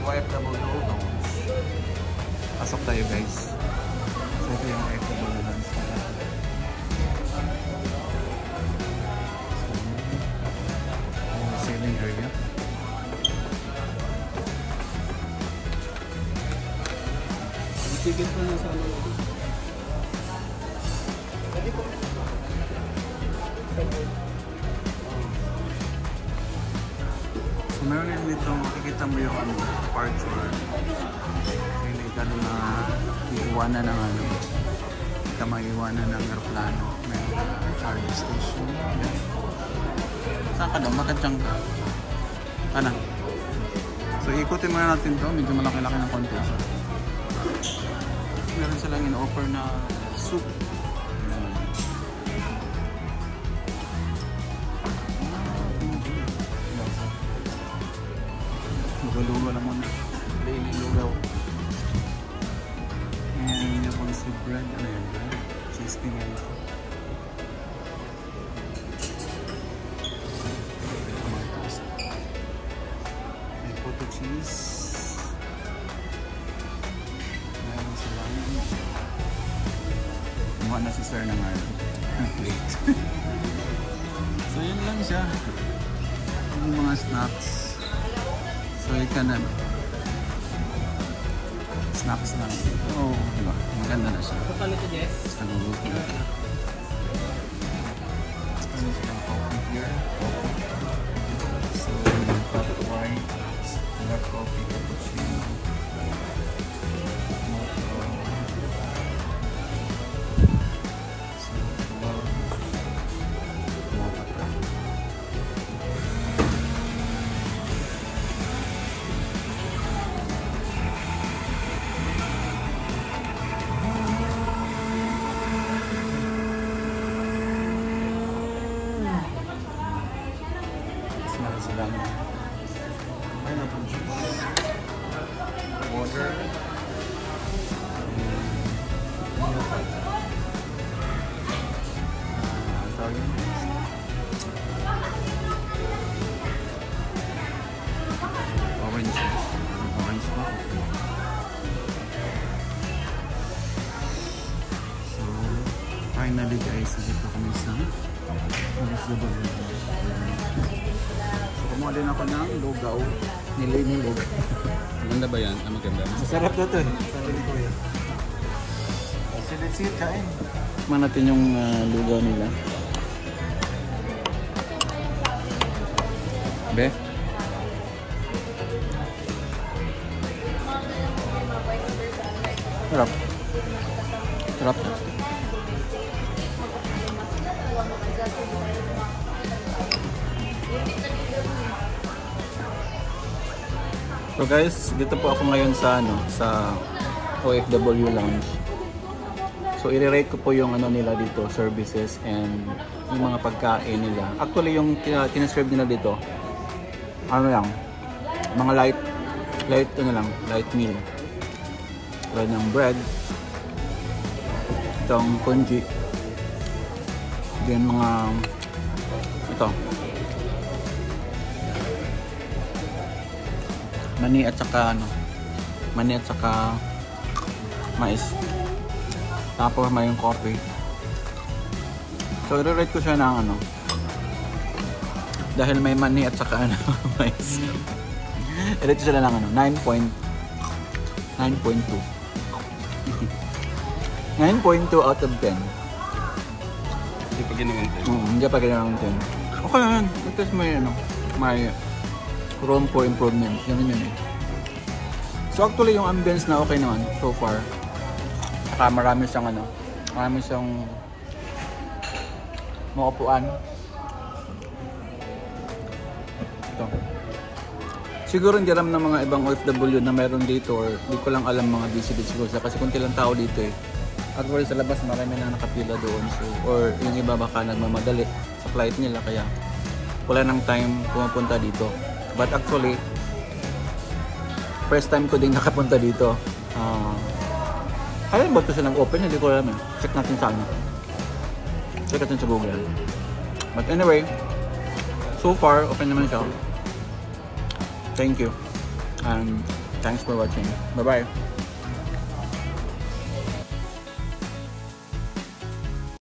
OFW lounge. Pasok tayo guys. So ito yung OFW lounge. So, sailing area. Ticket po na sa ano. So meron din dito, makikita mo yung ano, departure. Hindi ka na iiwanan ng ano, hindi ka maiiwanan ng aeroplano. Meron na charge station. Yan. Saan ka daw? Bakit dyan ka? Ano? So ikutin muna natin to, medyo malaki-laki ng konti siya. Meron silang in-offer na soup. Lugaw lang muna. Daily lugaw. Ayan yung pang soup bread. Ano yan? Cheese tingin. May photo cheese. Meron silang kumuha na si sir ng plate. So yun lang siya. Yung mga snacks. So you can snacks lang. Oh, diba? Maganda na siya. Kapalo to, Jess? Basta nagugutom na siya. Ano siya coffee here? So, flat white, black coffee, cappuccino, mocha. So, mocha pa. Pineapple juice, water, orange pa. So finally guys, dito kami sa kumuha din ako ng lugaw. Nilay ng lugaw. Maganda ba yan? Ah, maganda. Masarap na ito eh. Sabi ni Kuya. Silit-silit kain. Tikman natin yung lugaw nila. Be? Sarap. Sarap. So guys, dito po ako ngayon sa sa OFW lounge. So i-rate ko po yung nila dito, services and yung mga pagkain nila. Actually yung tina-serve nila dito, mga light meal. Tulad ng bread, itong congee, then mga mani at saka mais. Tapos may yung coffee. So i-rate ko siya ng dahil may mani at saka mais. I-rate ko siya ng 9.2. 9.2 out of 10. Hindi pa ginawang 10. Hindi pa ginawang 10. Okay lang yan. Because may room for improvement. Yan yun eh. So actually yung ambience na okay naman so far. Saka marami siyang mga upuan. Ito. Siguro hindi alam ng mga ibang OFW na meron dito, or di ko lang alam mga busy siguro kasi kunti lang tao dito eh. Actually sa labas marami na nakapila doon, so, or yung iba baka nagmamadali sa flight nila kaya wala nang time pumunta dito. But actually first time ko din nakapunta dito. Alam ba ito siya nag-open? Hindi ko alam eh. Check natin sa check natin sa Google. But anyway, so far open naman siya. Thank you. And Thanks for watching. Bye-bye.